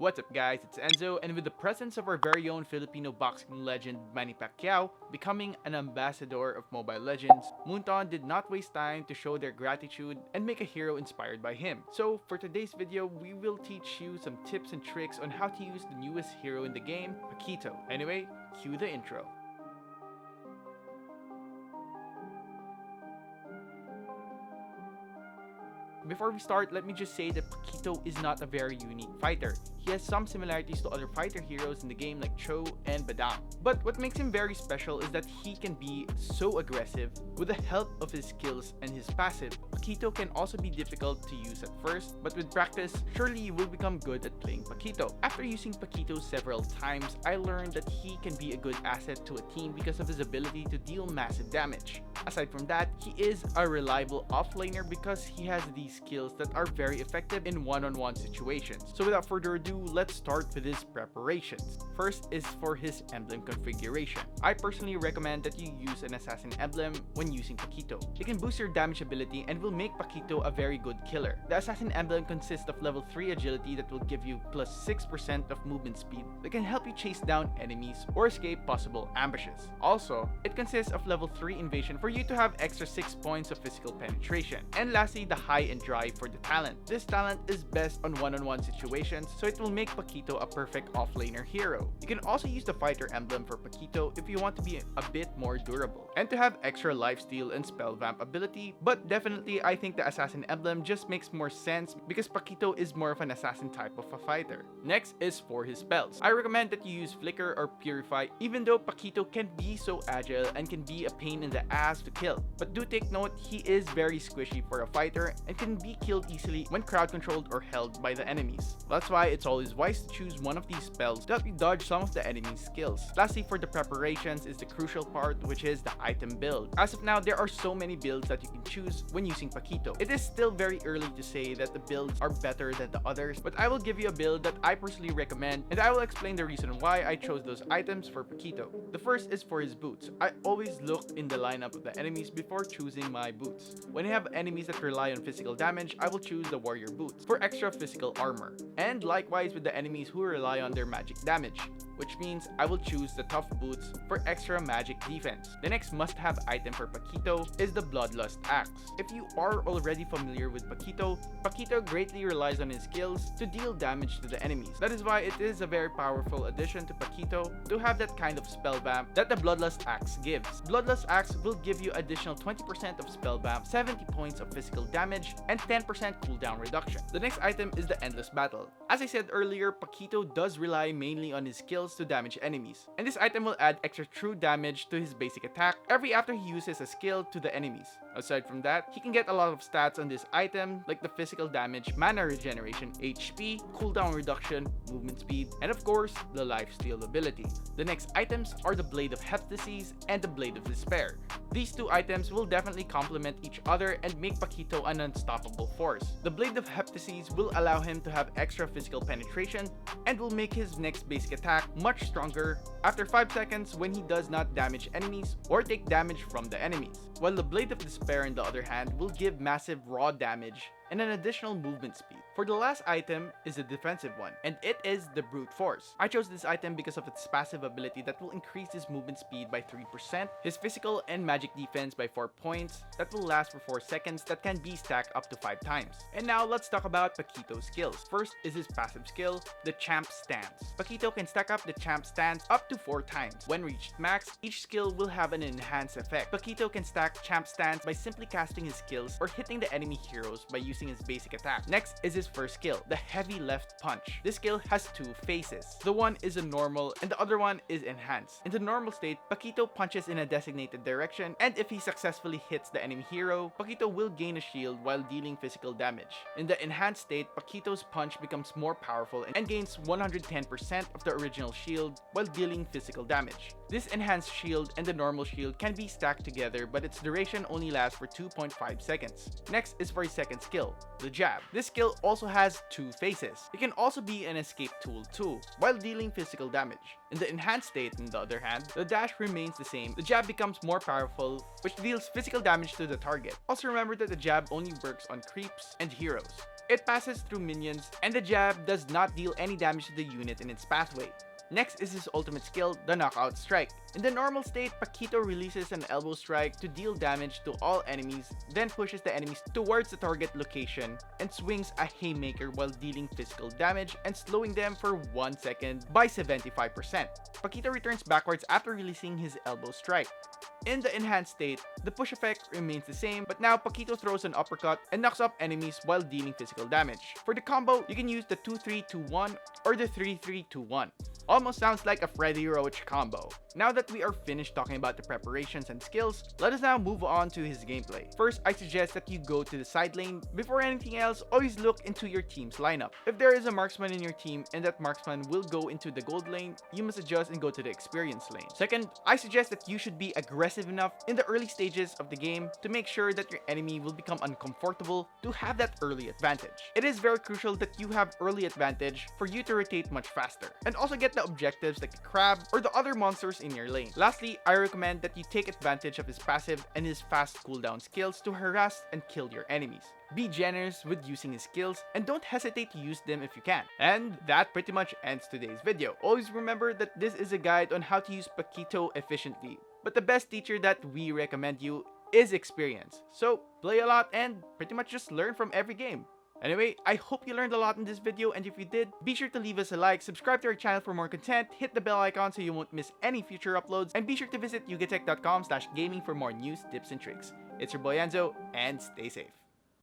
What's up guys, it's Enzo, and with the presence of our very own Filipino boxing legend Manny Pacquiao becoming an ambassador of Mobile Legends, Moonton did not waste time to show their gratitude and make a hero inspired by him. So for today's video, we will teach you some tips and tricks on how to use the newest hero in the game, Paquito. Anyway, cue the intro. Before we start, let me just say that Paquito is not a very unique fighter. He has some similarities to other fighter heroes in the game like Cho and Badang. But what makes him very special is that he can be so aggressive. With the help of his skills and his passive, Paquito can also be difficult to use at first, but with practice, surely you will become good at playing Paquito. After using Paquito several times, I learned that he can be a good asset to a team because of his ability to deal massive damage. Aside from that, he is a reliable offlaner because he has these skills that are very effective in one-on-one situations. So without further ado, let's start with his preparations. First is for his emblem configuration. I personally recommend that you use an assassin emblem when using Paquito. It can boost your damage ability and will make Paquito a very good killer. The assassin emblem consists of level 3 agility that will give you plus 6% of movement speed that can help you chase down enemies or escape possible ambushes. Also, it consists of level 3 invasion for you to have extra 6 points of physical penetration. And lastly, the high and dry for the talent. This talent is best on one-on-one situations, so it will make Paquito a perfect offlaner hero. You can also use the fighter emblem for Paquito if you want to be a bit more durable and to have extra lifesteal and spell vamp ability, but definitely I think the assassin emblem just makes more sense because Paquito is more of an assassin type of a fighter. Next is for his spells. I recommend that you use Flicker or Purify even though Paquito can be so agile and can be a pain in the ass to kill. But do take note, he is very squishy for a fighter and can be killed easily when crowd controlled or held by the enemies. That's why it's always wise to choose one of these spells to help you dodge some of the enemy's skills. Lastly, for the preparations is the crucial part, which is the item build. As of now, there are so many builds that you can choose when using Paquito. It is still very early to say that the builds are better than the others, but I will give you a build that I personally recommend and I will explain the reason why I chose those items for Paquito. The first is for his boots. I always look in the lineup of the enemies before choosing my boots. When I have enemies that rely on physical damage, I will choose the warrior boots for extra physical armor. And likewise with the enemies who rely on their magic damage, which means I will choose the tough boots for extra magic defense. The next must-have item for Paquito is the Bloodlust Axe. If you are already familiar with Paquito, Paquito greatly relies on his skills to deal damage to the enemies. That is why it is a very powerful addition to Paquito to have that kind of spell vamp that the Bloodlust Axe gives. Bloodlust Axe will give you additional 20% of spell vamp, 70 points of physical damage, and 10% cooldown reduction. The next item is the Endless Battle. As I said earlier, Paquito does rely mainly on his skills to damage enemies, and this item will add extra true damage to his basic attack every after he uses a skill to the enemies. Aside from that, he can get a lot of stats on this item like the physical damage, mana regeneration, HP, cooldown reduction, movement speed, and of course, the lifesteal ability. The next items are the Blade of Heptasis and the Blade of Despair. These two items will definitely complement each other and make Paquito an unstoppable force. The Blade of Heptasis will allow him to have extra physical penetration and will make his next basic attack much stronger after 5 seconds when he does not damage enemies or take damage from the enemies. While the Blade of Despair on the other hand will give massive raw damage and an additional movement speed. For the last item is a defensive one, and it is the Brute Force. I chose this item because of its passive ability that will increase his movement speed by 3%, his physical and magic defense by 4 points, that will last for 4 seconds, that can be stacked up to 5 times. And now let's talk about Paquito's skills. First is his passive skill, the Champ Stance. Paquito can stack up the Champ Stance up to 4 times. When reached max, each skill will have an enhanced effect. Paquito can stack Champ Stance by simply casting his skills or hitting the enemy heroes by using his basic attack. Next is his first skill, the Heavy Left Punch. This skill has 2 phases. The one is a normal and the other one is enhanced. In the normal state, Paquito punches in a designated direction, and if he successfully hits the enemy hero, Paquito will gain a shield while dealing physical damage. In the enhanced state, Paquito's punch becomes more powerful and gains 110% of the original shield while dealing physical damage. This enhanced shield and the normal shield can be stacked together, but its duration only lasts for 2.5 seconds. Next is for his second skill, the Jab. This skill also has 2 phases. It can also be an escape tool too, while dealing physical damage. In the enhanced state, on the other hand, the dash remains the same. The jab becomes more powerful, which deals physical damage to the target. Also remember that the jab only works on creeps and heroes. It passes through minions, and the jab does not deal any damage to the unit in its pathway. Next is his ultimate skill, the Knockout Strike. In the normal state, Paquito releases an elbow strike to deal damage to all enemies, then pushes the enemies towards the target location and swings a haymaker while dealing physical damage and slowing them for 1 second by 75%. Paquito returns backwards after releasing his elbow strike. In the enhanced state, the push effect remains the same, but now Paquito throws an uppercut and knocks up enemies while dealing physical damage. For the combo, you can use the 2-3-2-1 or the 3-3-2-1. Almost sounds like a Freddy Roach combo. Now that we are finished talking about the preparations and skills, let us now move on to his gameplay. First, I suggest that you go to the side lane. Before anything else, always look into your team's lineup. If there is a marksman in your team and that marksman will go into the gold lane, you must adjust and go to the experience lane. Second, I suggest that you should be aggressive enough in the early stages of the game to make sure that your enemy will become uncomfortable to have that early advantage. It is very crucial that you have early advantage for you to rotate much faster, and also get the objectives like the crab or the other monsters in your lane. Lastly, I recommend that you take advantage of his passive and his fast cooldown skills to harass and kill your enemies. Be generous with using his skills and don't hesitate to use them if you can. And that pretty much ends today's video. Always remember that this is a guide on how to use Paquito efficiently, but the best teacher that we recommend you is experience. So play a lot and pretty much just learn from every game. Anyway, I hope you learned a lot in this video, and if you did, be sure to leave us a like, subscribe to our channel for more content, hit the bell icon so you won't miss any future uploads, and be sure to visit yugatech.com/gaming for more news, tips, and tricks. It's your boy Enzo, and stay safe.